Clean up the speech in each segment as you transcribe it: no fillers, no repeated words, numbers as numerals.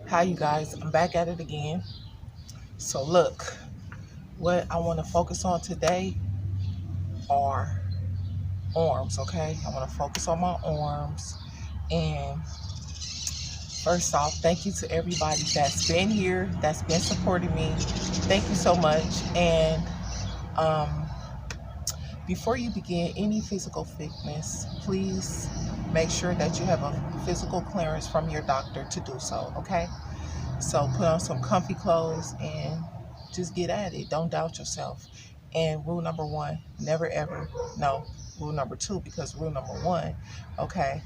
Hi you guys, I'm back at it again. So look, what I want to focus on today are arms, okay? I want to focus on my arms. And first off, thank you to everybody that's been here, that's been supporting me. Thank you so much. And um, before you begin any physical fitness, please make sure that you have a physical clearance from your doctor to do so, okay? So put on some comfy clothes and just get at it. Don't doubt yourself. And rule number one, never ever, no, rule number two, because rule number one, okay,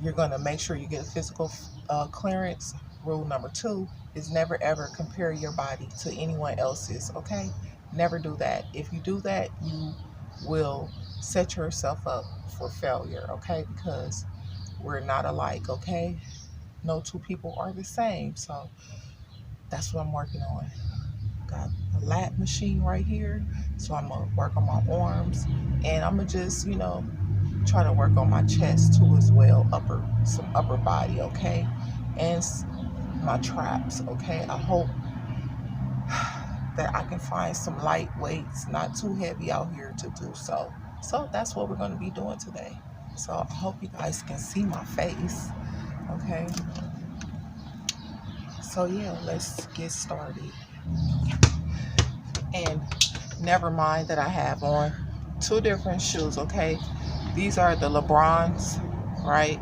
you're going to make sure you get a physical clearance. Rule number two is never ever compare your body to anyone else's, okay? Never do that. If you do that, you will set yourself up for failure, okay? Because we're not alike, okay? No two people are the same. So that's what I'm working on. Got a lat machine right here. So I'm going to work on my arms. And I'm going to just, try to work on my chest too as well. Some upper body, okay? And my traps, okay? I hope that I can find some light weights, not too heavy out here to do so. So that's what we're going to be doing today. So I hope you guys can see my face, okay? So yeah, let's get started. And never mind that I have on two different shoes, okay? These are the LeBrons, right?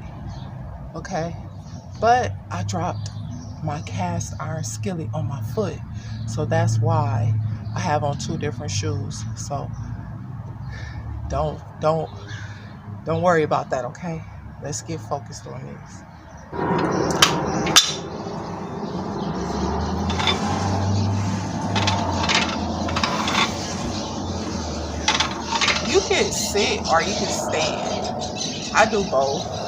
Okay. But I dropped my cast iron skillet on my foot. So that's why I have on two different shoes. So don't worry about that, okay? Let's get focused on this. You can sit or you can stand. I do both.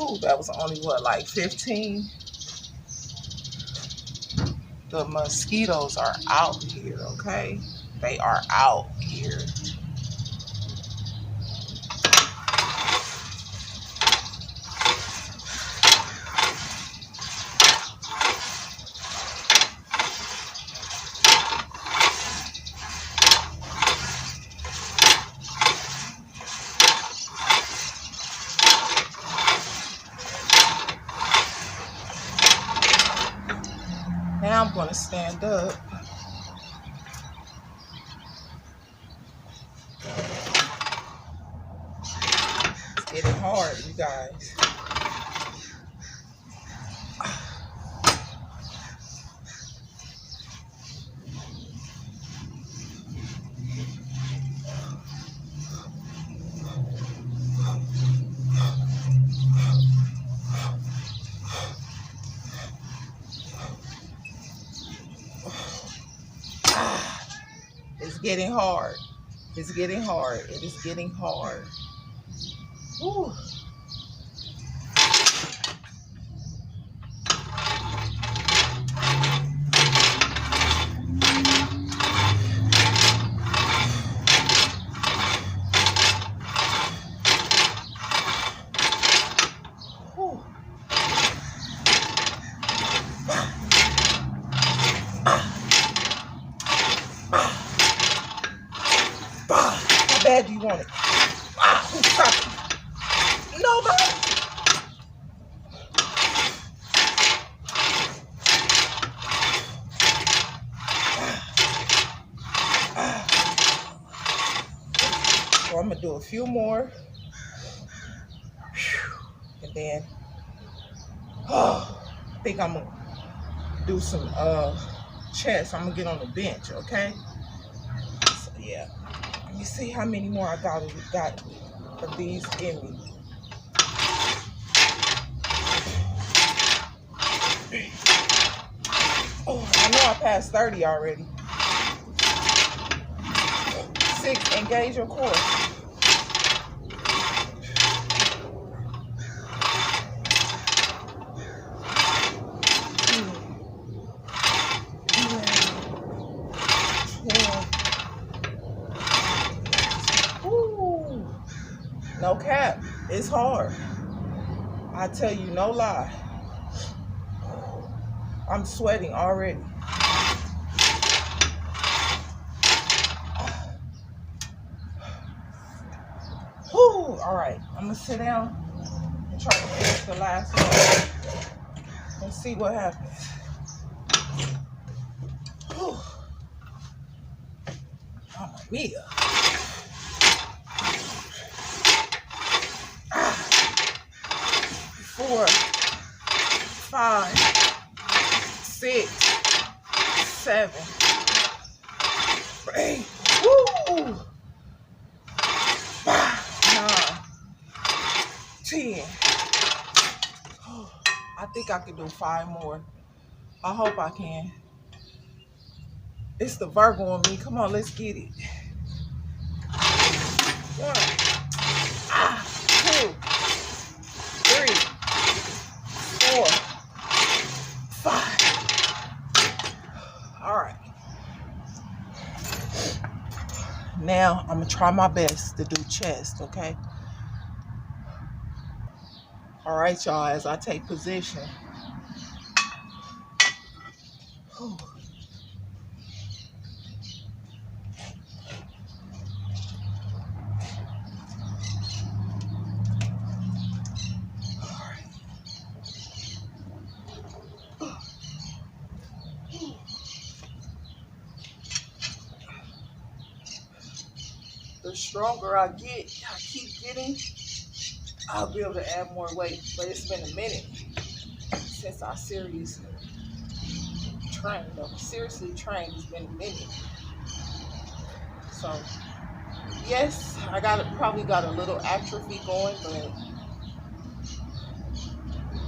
Ooh, that was only what, like 15? The mosquitoes are out here, okay? They are out here. Now I'm going to stand up. It's getting hard, you guys. It's getting hard. It's getting hard. It is getting hard. Whew. Whew. How bad do you want it? Who's talking? Nobody. So I'm going to do a few more. And then, I think I'm going to do some chest. I'm going to get on the bench, okay? So, yeah. Let me see how many more I got of these in me. Oh, I know I passed 30 already. 6, engage your core. 10. Ooh. No cap. It's hard. I tell you, no lie. I'm sweating already. Whew. All right. I'm going to sit down and try to finish the last one and see what happens. Whew. Mamma mia. 4, 5, 6, 7, 8. Woo! 9, 10. I think I can do 5 more. I hope I can. It's the Virgo in me. Come on, let's get it. 1, 2, 3, 4, 5. All right. Now I'm gonna try my best to do chest, okay? All right, y'all, as I take position. Whew. The stronger I get, I keep getting, I'll be able to add more weight. But it's been a minute since I seriously trained. Seriously trained, it's been a minute. So yes, I probably got a little atrophy going, but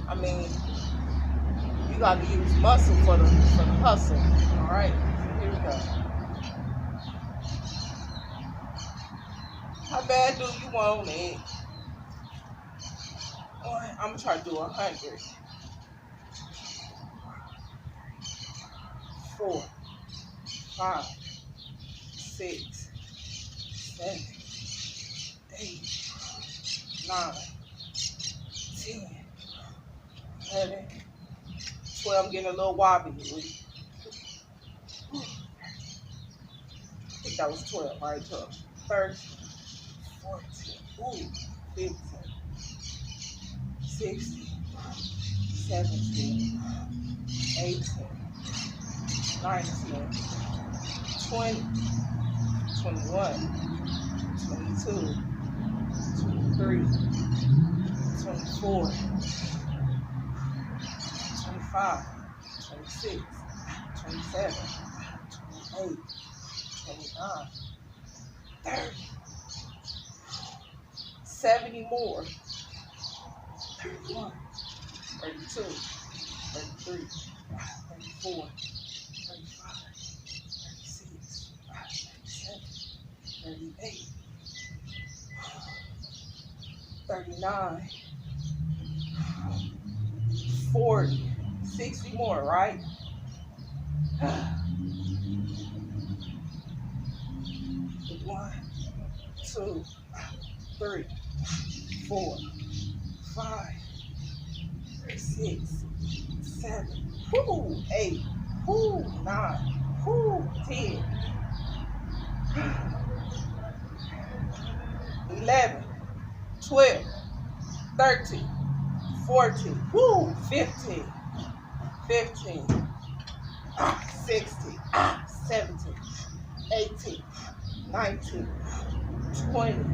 I mean, you got to use muscle for the hustle. All right, so here we go. How bad do you want it? I'm gonna try to do 100. 4, 5, 6, 7, 8, 9, 10, 11, 12. I'm getting a little wobbly. I think that was 12, right? 12, 13, 14, ooh, 15, 16, 17, 18, 19, 20, 21, 22, 23, 24, 25, 26, 27, 28, 29, 30, 70 more, 31, 32, 33, 34, 35, 36, 37, 38, 39, 40, 60 more, right? 1, 2, 3, 4, 5, 6, 7, 8, 9, 10, 11, 12, 13, 14, 15, 15, 16, 17, 18, 19, 20,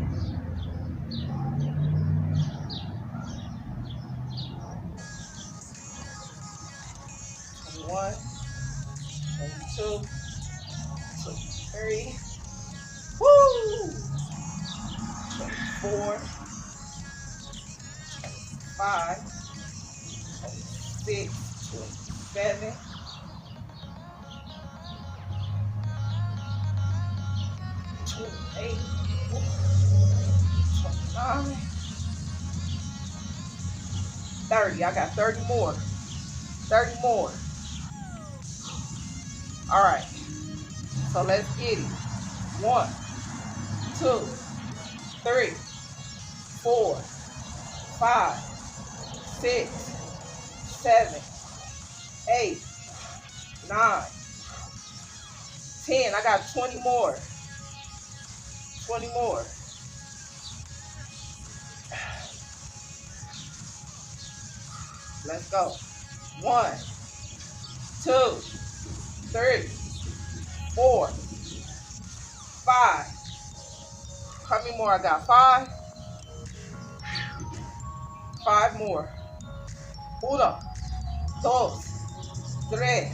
21, 22, 23, 24, 25, 26, 27, 28, 29, 30. I got 30 more. 30 more. All right. So let's get it. 1, 2, 3, 4, 5, 6, 7, 8, 9, 10. I got 20 more. 20 more. Let's go. 1, 2, 3, 4, 5. How many more I got? 5. 5 more. 1, 2, 3,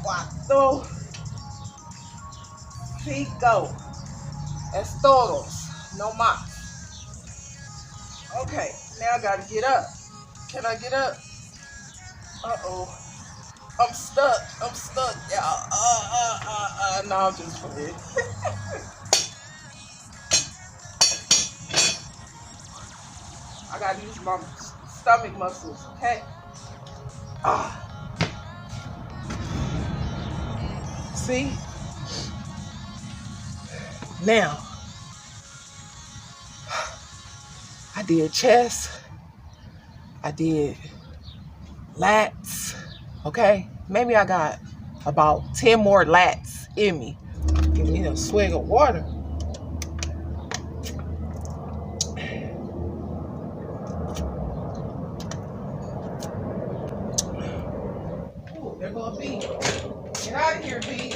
4, 5. Es todo. No más. Okay, now I gotta get up. Can I get up? Uh-oh. I'm stuck. I'm stuck, y'all. No, I'm just playing. I gotta use my stomach muscles, okay? See? Now, I did chest. I did lats, okay? Maybe I got about 10 more lats in me. Give me a swig of water. Ooh, there go a bee. Get out of here, bee.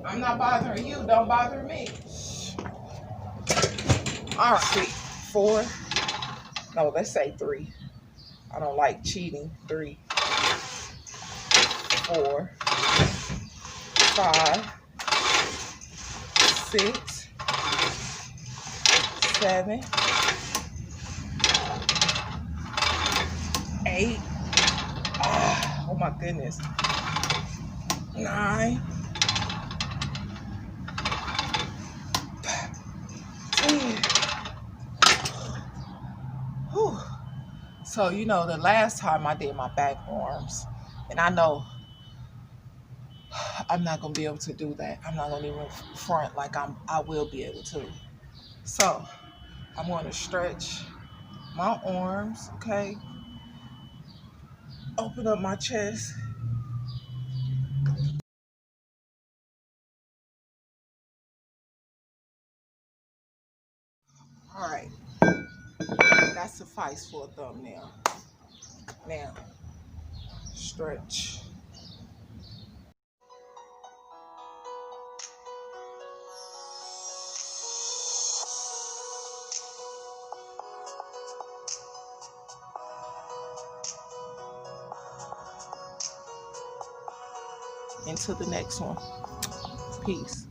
I'm not bothering you. Don't bother me. All right, 4. No, let's say 3. I don't like cheating. 3, 4, 5, 6, 7, 8. Oh my goodness. 9, 10. Whew. So, you know, the last time I did my back arms, and I know I'm not going to be able to do that. I'm not going to even front like I will be able to. So, I'm going to stretch my arms, okay? Open up my chest. All right. That suffice for a thumbnail. Now, stretch. Into the next one. Peace.